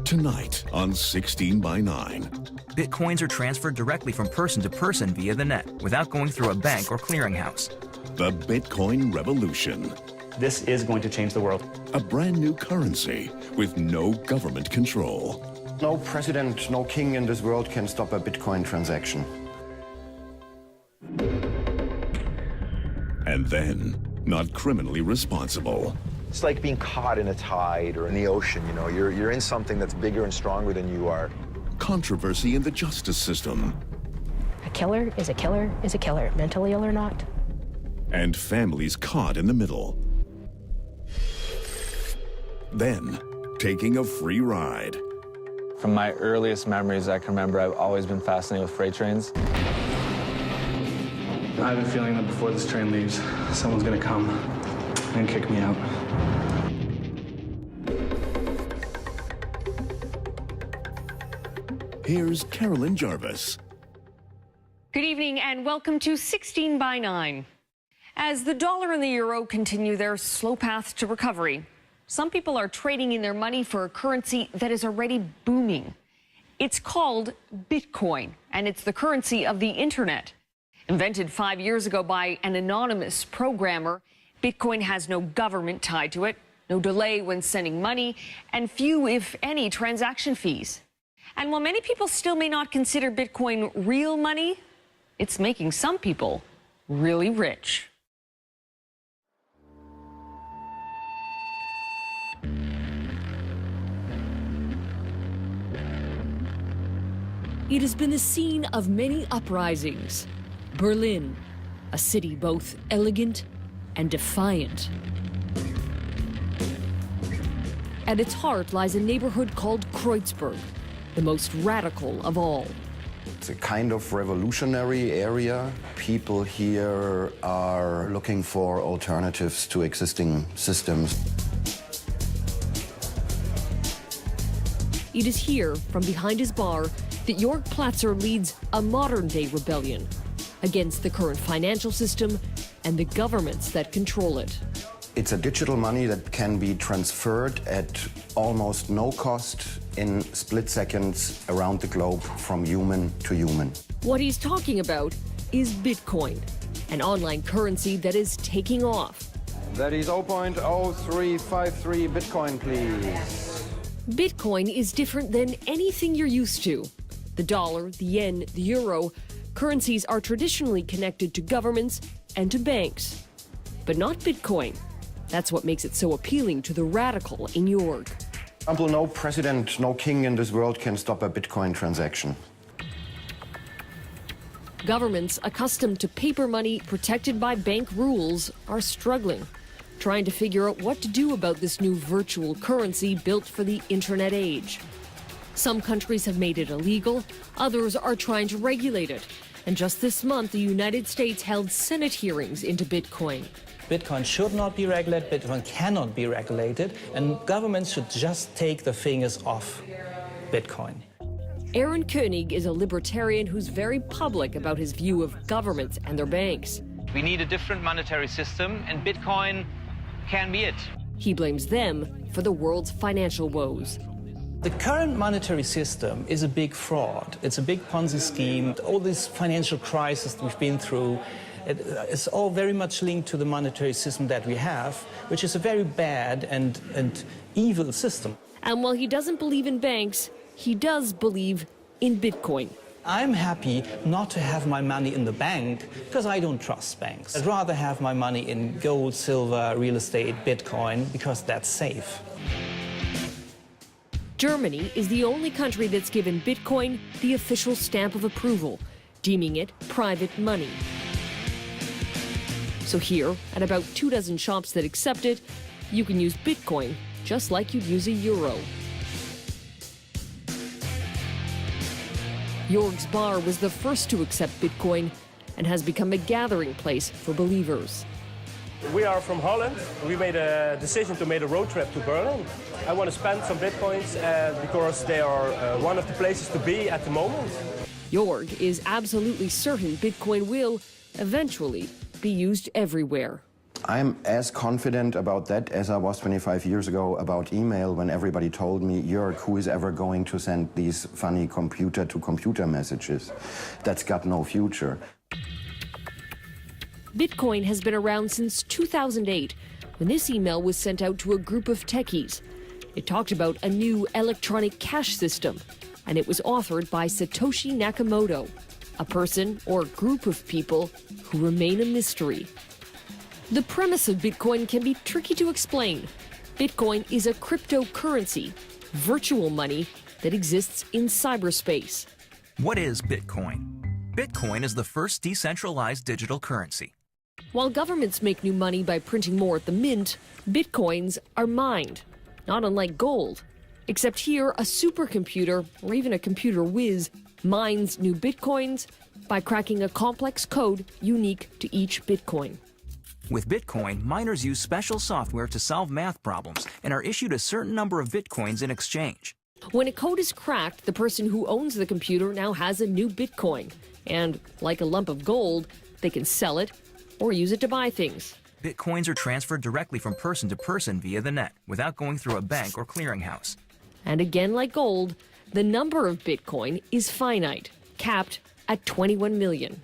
Tonight on 16 by 9. Bitcoins are transferred directly from person to person via the net without going through a bank or clearinghouse. The Bitcoin revolution. This is going to change the world. A brand new currency with no government control. No president, no king in this world can stop a Bitcoin transaction. And then, not criminally responsible. It's like being caught in a tide or in the ocean, you know. You're in something that's bigger and stronger than you are. Controversy in the justice system. A killer is a killer is a killer, mentally ill or not. And families caught in the middle. Then, taking a free ride. From my earliest memories I can remember, I've always been fascinated with freight trains. I have a feeling that before this train leaves, someone's gonna come and kick me out. Here's Carolyn Jarvis. Good evening and welcome to 16 by 9. As the dollar and the euro continue their slow path to recovery, some people are trading in their money for a currency that is already booming. It's called Bitcoin, and it's the currency of the internet. Invented 5 years ago by an anonymous programmer, Bitcoin has no government tied to it, no delay when sending money, and few, if any, transaction fees. And while many people still may not consider Bitcoin real money, it's making some people really rich. It has been the scene of many uprisings. Berlin, a city both elegant and defiant. At its heart lies a neighborhood called Kreuzberg, the most radical of all. It's a kind of revolutionary area. People here are looking for alternatives to existing systems. It is here, from behind his bar, that Jörg Platzer leads a modern-day rebellion against the current financial system and the governments that control it. It's a digital money that can be transferred at almost no cost in split seconds around the globe from human to human. What he's talking about is Bitcoin, an online currency that is taking off. That is 0.0353 Bitcoin, please. Bitcoin is different than anything you're used to. The dollar, the yen, the euro, currencies are traditionally connected to governments and to banks. But not Bitcoin. That's what makes it so appealing to the radical in Jörg. For example, no president, no king in this world can stop a Bitcoin transaction. Governments accustomed to paper money protected by bank rules are struggling, trying to figure out what to do about this new virtual currency built for the internet age. Some countries have made it illegal, others are trying to regulate it. And just this month, the United States held Senate hearings into Bitcoin. Bitcoin should not be regulated, Bitcoin cannot be regulated, and governments should just take the fingers off Bitcoin. Aaron Koenig is a libertarian who's very public about his view of governments and their banks. We need a different monetary system, and Bitcoin can be it. He blames them for the world's financial woes. The current monetary system is a big fraud. It's a big Ponzi scheme. All this financial crisis we've been through, it's all very much linked to the monetary system that we have, which is a very bad and evil system. And while he doesn't believe in banks, he does believe in Bitcoin. I'm happy not to have my money in the bank because I don't trust banks. I'd rather have my money in gold, silver, real estate, Bitcoin, because that's safe. Germany is the only country that's given Bitcoin the official stamp of approval, deeming it private money. So here, at about 24 shops that accept it, you can use Bitcoin just like you'd use a euro. Jörg's bar was the first to accept Bitcoin and has become a gathering place for believers. We are from Holland. We made a decision to make a road trip to Berlin. I want to spend some Bitcoins because they are one of the places to be at the moment. Jörg is absolutely certain Bitcoin will eventually be used everywhere. I'm as confident about that as I was 25 years ago about email, when everybody told me, Jörg, who is ever going to send these funny computer-to-computer messages? That's got no future. Bitcoin has been around since 2008, when this email was sent out to a group of techies. It talked about a new electronic cash system, and it was authored by Satoshi Nakamoto, a person or group of people who remain a mystery. The premise of Bitcoin can be tricky to explain. Bitcoin is a cryptocurrency, virtual money that exists in cyberspace. What is Bitcoin? Bitcoin is the first decentralized digital currency. While governments make new money by printing more at the mint, Bitcoins are mined, not unlike gold. Except here, a supercomputer, or even a computer whiz, mines new Bitcoins by cracking a complex code unique to each Bitcoin. With Bitcoin, miners use special software to solve math problems and are issued a certain number of Bitcoins in exchange. When a code is cracked, the person who owns the computer now has a new Bitcoin. And, like a lump of gold, they can sell it or use it to buy things. Bitcoins are transferred directly from person to person via the net, without going through a bank or clearinghouse. And again, like gold, the number of Bitcoin is finite, capped at 21 million.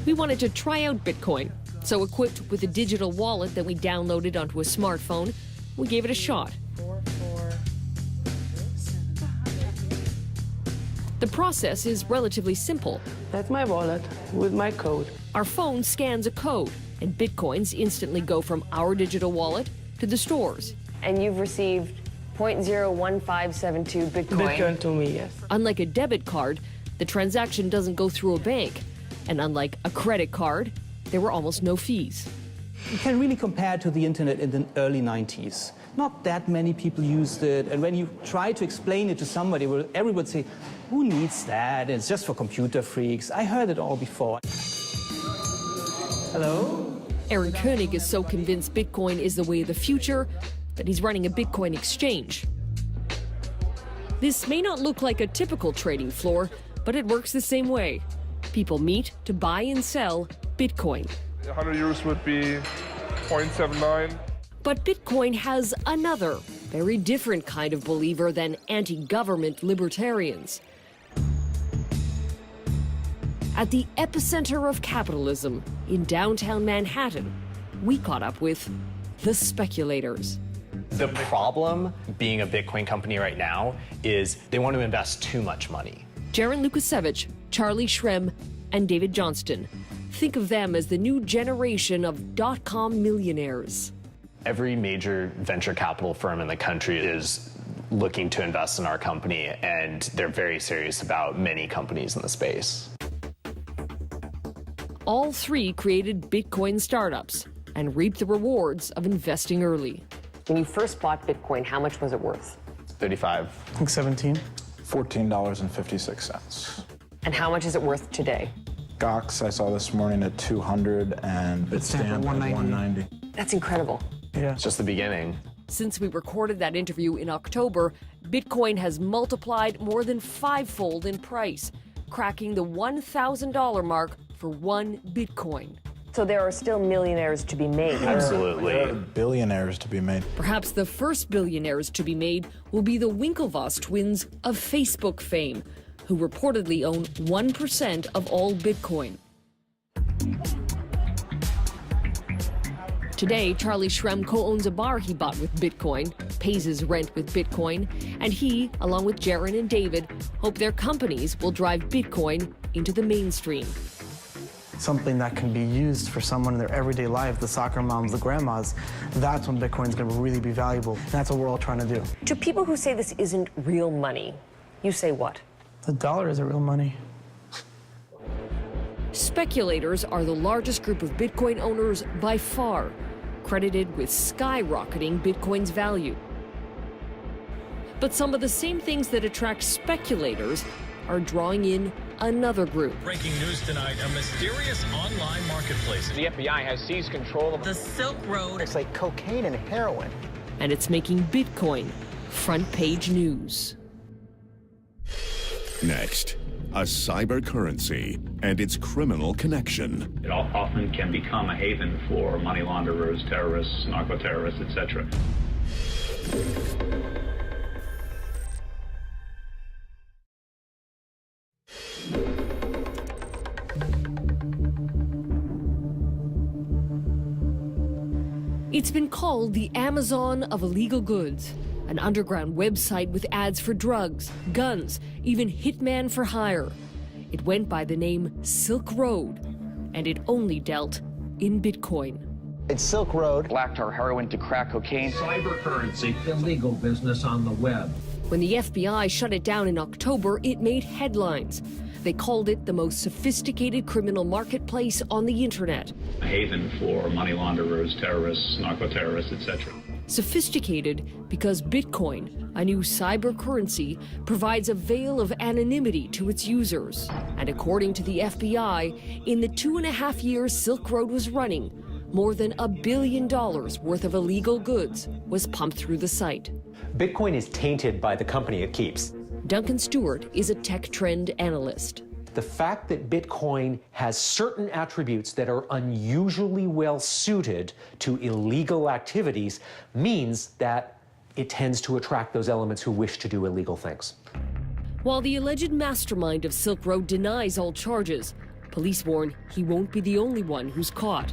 We wanted to try out Bitcoin, so equipped with a digital wallet that we downloaded onto a smartphone, we gave it a shot. The process is relatively simple. That's my wallet with my code. Our phone scans a code, and Bitcoins instantly go from our digital wallet to the stores. And you've received 0.01572 Bitcoin. Bitcoin to me, yes. Unlike a debit card, the transaction doesn't go through a bank. And unlike a credit card, there were almost no fees. You can really compare to the internet in the early 90s. Not that many people used it, and when you try to explain it to somebody, everybody would say, who needs that? It's just for computer freaks. I heard it all before. Hello? Aaron Koenig is so convinced Bitcoin is the way of the future that he's running a Bitcoin exchange. This may not look like a typical trading floor, but it works the same way. People meet to buy and sell Bitcoin. 100 euros would be 0.79. But Bitcoin has another, very different kind of believer than anti-government libertarians. At the epicenter of capitalism in downtown Manhattan, we caught up with the speculators. The problem being a Bitcoin company right now is they want to invest too much money. Jaron Lukasevich, Charlie Shrem, and David Johnston. Think of them as the new generation of dot-com millionaires. Every major venture capital firm in the country is looking to invest in our company, and they're very serious about many companies in the space. All three created Bitcoin startups and reaped the rewards of investing early. When you first bought Bitcoin, how much was it worth? 35. I think 17. $14.56. And how much is it worth today? Gox I saw this morning at 200 and Bitstamp at 190. That's incredible. Yeah. It's just the beginning. Since we recorded that interview in October, Bitcoin has multiplied more than fivefold in price, cracking the $1,000 mark for one Bitcoin. So there are still millionaires to be made. Absolutely. There are billionaires to be made. Perhaps the first billionaires to be made will be the Winklevoss twins of Facebook fame, who reportedly own 1% of all Bitcoin. Today, Charlie Shrem co-owns a bar he bought with Bitcoin, pays his rent with Bitcoin, and he, along with Jaron and David, hope their companies will drive Bitcoin into the mainstream. Something that can be used for someone in their everyday life, the soccer moms, the grandmas, that's when Bitcoin's going to really be valuable. And that's what we're all trying to do. To people who say this isn't real money, you say what? The dollar isn't real money. Speculators are the largest group of Bitcoin owners by far, credited with skyrocketing Bitcoin's value. But some of the same things that attract speculators are drawing in another group. Breaking news tonight, a mysterious online marketplace. The FBI has seized control of the Silk Road. It's like cocaine and heroin. And it's making Bitcoin front page news. Next, a cyber currency and its criminal connection. It often can become a haven for money launderers, terrorists, narco-terrorists, etc. It's been called the Amazon of illegal goods, an underground website with ads for drugs, guns, even hitman for hire. It went by the name Silk Road, and it only dealt in Bitcoin. It's Silk Road. Black tar heroin to crack cocaine. Cyber currency, illegal business on the web. When the FBI shut it down in October, it made headlines. They called it the most sophisticated criminal marketplace on the internet. A haven for money launderers, terrorists, narco-terrorists, etc. Sophisticated because Bitcoin, a new cyber currency, provides a veil of anonymity to its users. And according to the FBI, in the 2.5 years Silk Road was running, more than $1 billion worth of illegal goods was pumped through the site. Bitcoin is tainted by the company it keeps. Duncan Stewart is a tech trend analyst. The fact that Bitcoin has certain attributes that are unusually well suited to illegal activities means that it tends to attract those elements who wish to do illegal things. While the alleged mastermind of Silk Road denies all charges, police warn he won't be the only one who's caught.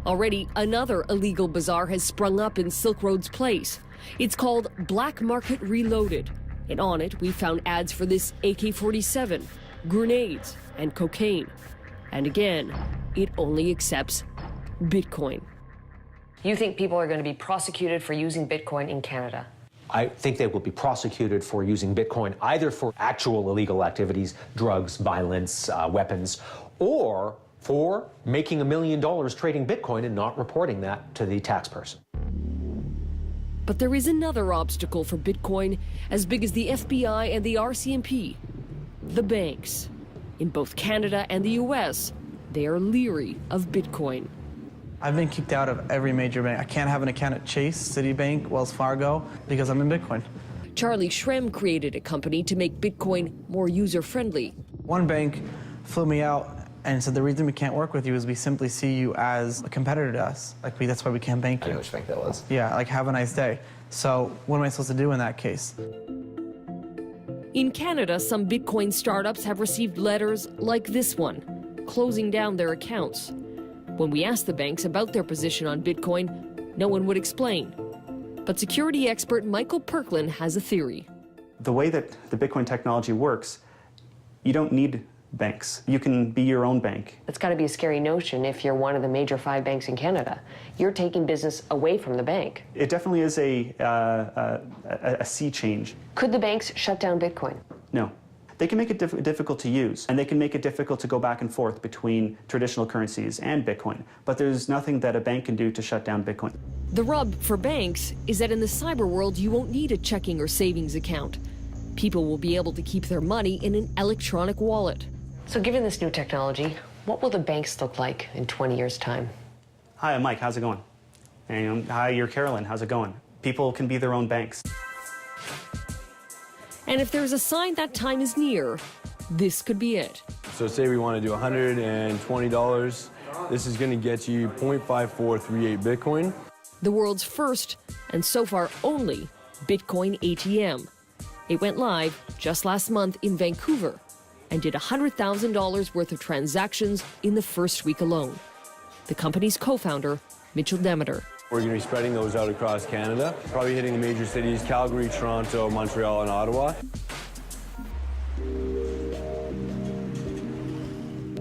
Already, another illegal bazaar has sprung up in Silk Road's place. It's called Black Market Reloaded, and on it we found ads for this AK-47, grenades, and cocaine. And again, it only accepts Bitcoin. You think people are going to be prosecuted for using Bitcoin in Canada? I think they will be prosecuted for using Bitcoin either for actual illegal activities, drugs, violence, weapons, or for making $1 million trading Bitcoin and not reporting that to the tax person. But there is another obstacle for Bitcoin as big as the FBI and the RCMP. The banks. In both Canada and the US, they are leery of Bitcoin. I've been kicked out of every major bank. I can't have an account at Chase, Citibank, Wells Fargo, because I'm in Bitcoin. Charlie Shrem created a company to make Bitcoin more user-friendly. One bank flew me out and said the reason we can't work with you is we simply see you as a competitor to us. Like, that's why we can't bank you. I know which bank that was. Yeah, like, have a nice day. So what am I supposed to do in that case? In Canada, some Bitcoin startups have received letters like this one, closing down their accounts. When we asked the banks about their position on Bitcoin, no one would explain. But security expert Michael Perklin has a theory. The way that the Bitcoin technology works, you don't need banks. You can be your own bank. It's got to be a scary notion if you're one of the major 5 banks in Canada. You're taking business away from the bank. It definitely is a sea change. Could the banks shut down Bitcoin? No. They can make it difficult to use, and they can make it difficult to go back and forth between traditional currencies and Bitcoin. But there's nothing that a bank can do to shut down Bitcoin. The rub for banks is that in the cyber world, you won't need a checking or savings account. People will be able to keep their money in an electronic wallet. So given this new technology, what will the banks look like in 20 years' time? Hi, I'm Mike. How's it going? And, hi, you're Carolyn. How's it going? People can be their own banks. And if there's a sign that time is near, this could be it. So say we want to do $120. This is going to get you 0.5438 Bitcoin. The world's first, and so far only, Bitcoin ATM. It went live just last month in Vancouver and did $100,000 worth of transactions in the first week alone. The company's co-founder, Mitchell Demeter. We're going to be spreading those out across Canada, probably hitting the major cities, Calgary, Toronto, Montreal, and Ottawa.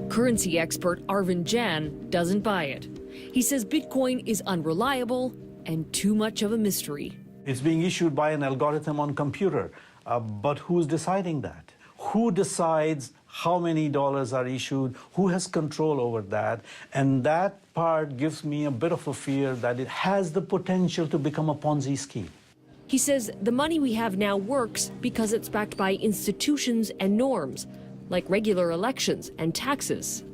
Currency expert Arvind Jan doesn't buy it. He says Bitcoin is unreliable and too much of a mystery. It's being issued by an algorithm on computer, but who's deciding that? Who decides how many dollars are issued? Who has control over that? And that part gives me a bit of a fear that it has the potential to become a Ponzi scheme. He says the money we have now works because it's backed by institutions and norms, like regular elections and taxes.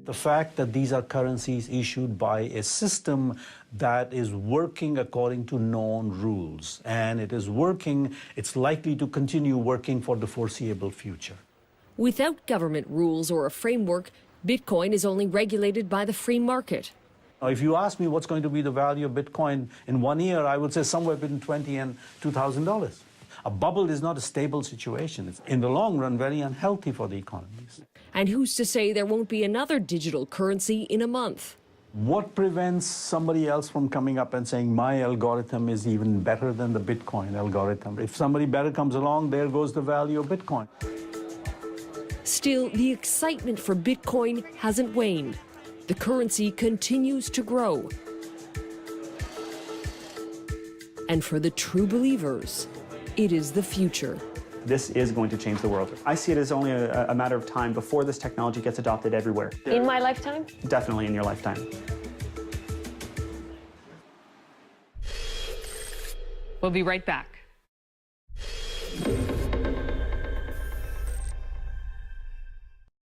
The fact that these are currencies issued by a system that is working according to known rules, and it is working, it's likely to continue working for the foreseeable future. Without government rules or a framework, Bitcoin is only regulated by the free market. If you ask me what's going to be the value of Bitcoin in 1 year, I would say somewhere between $20,000 and $2,000. A bubble is not a stable situation. It's, in the long run, very unhealthy for the economies. And who's to say there won't be another digital currency in a month? What prevents somebody else from coming up and saying, my algorithm is even better than the Bitcoin algorithm? If somebody better comes along, there goes the value of Bitcoin. Still, the excitement for Bitcoin hasn't waned. The currency continues to grow. And for the true believers, it is the future. This is going to change the world. I see it as only a matter of time before this technology gets adopted everywhere. In my lifetime? Definitely in your lifetime. We'll be right back.